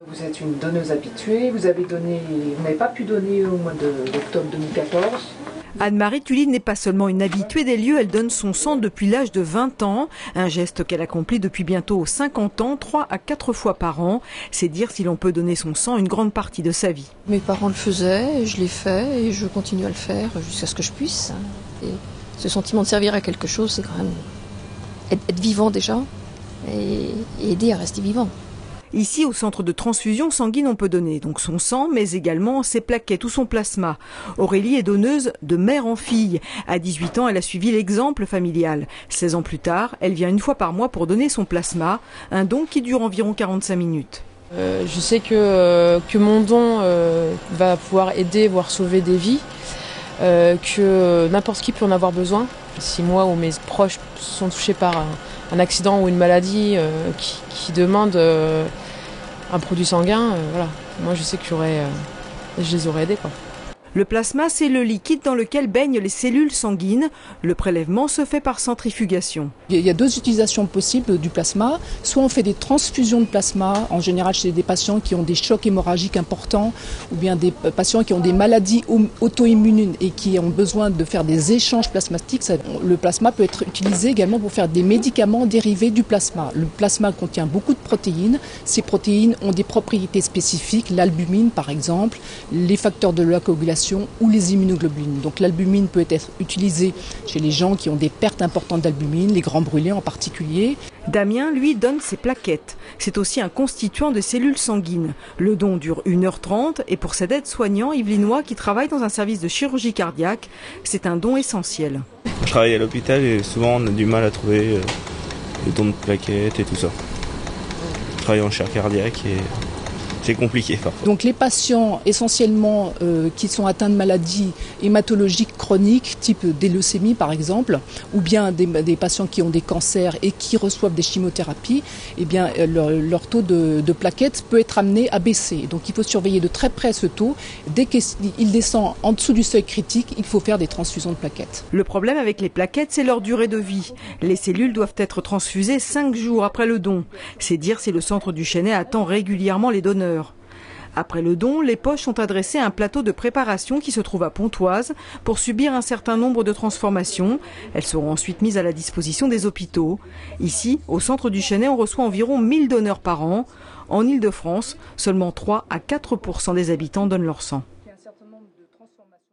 Vous êtes une donneuse habituée, vous n'avez pas pu donner au mois d'octobre 2014. Anne-Marie Tully n'est pas seulement une habituée des lieux, elle donne son sang depuis l'âge de 20 ans. Un geste qu'elle accomplit depuis bientôt 50 ans, 3 à 4 fois par an. C'est dire si l'on peut donner son sang une grande partie de sa vie. Mes parents le faisaient, je l'ai fait et je continue à le faire jusqu'à ce que je puisse. Et ce sentiment de servir à quelque chose, c'est quand même être vivant déjà et aider à rester vivant. Ici, au centre de transfusion sanguine, on peut donner donc son sang, mais également ses plaquettes ou son plasma. Aurélie est donneuse de mère en fille. À 18 ans, elle a suivi l'exemple familial. 16 ans plus tard, elle vient une fois par mois pour donner son plasma, un don qui dure environ 45 minutes. Je sais que mon don va pouvoir aider, voire sauver des vies, que n'importe qui peut en avoir besoin. Si moi ou mes proches sont touchés par un accident ou une maladie qui demande un produit sanguin, voilà. Moi je sais que je les aurais aidés, quoi. Le plasma, c'est le liquide dans lequel baignent les cellules sanguines. Le prélèvement se fait par centrifugation. Il y a deux utilisations possibles du plasma. Soit on fait des transfusions de plasma, en général chez des patients qui ont des chocs hémorragiques importants, ou bien des patients qui ont des maladies auto-immunes et qui ont besoin de faire des échanges plasmatiques. Le plasma peut être utilisé également pour faire des médicaments dérivés du plasma. Le plasma contient beaucoup de protéines. Ces protéines ont des propriétés spécifiques, l'albumine par exemple, les facteurs de la coagulation ou les immunoglobulines. Donc l'albumine peut être utilisée chez les gens qui ont des pertes importantes d'albumine, les grands brûlés en particulier. Damien, lui, donne ses plaquettes. C'est aussi un constituant de cellules sanguines. Le don dure 1h30 et pour cet aide-soignant yvelinois qui travaille dans un service de chirurgie cardiaque, c'est un don essentiel. Je travaille à l'hôpital et souvent on a du mal à trouver les dons de plaquettes et tout ça. Je travaille en chaire cardiaque et c'est compliqué parfois. Donc les patients essentiellement qui sont atteints de maladies hématologiques chroniques, type des leucémies par exemple, ou bien des patients qui ont des cancers et qui reçoivent des chimiothérapies, eh bien leur taux de plaquettes peut être amené à baisser. Donc il faut surveiller de très près ce taux. Dès qu'il descend en dessous du seuil critique, il faut faire des transfusions de plaquettes. Le problème avec les plaquettes, c'est leur durée de vie. Les cellules doivent être transfusées 5 jours après le don. C'est dire si le centre du Chesnay attend régulièrement les donneurs. Après le don, les poches sont adressées à un plateau de préparation qui se trouve à Pontoise pour subir un certain nombre de transformations. Elles seront ensuite mises à la disposition des hôpitaux. Ici, au centre du Chesnay, on reçoit environ 1000 donneurs par an. En Île-de-France, seulement 3 à 4% des habitants donnent leur sang.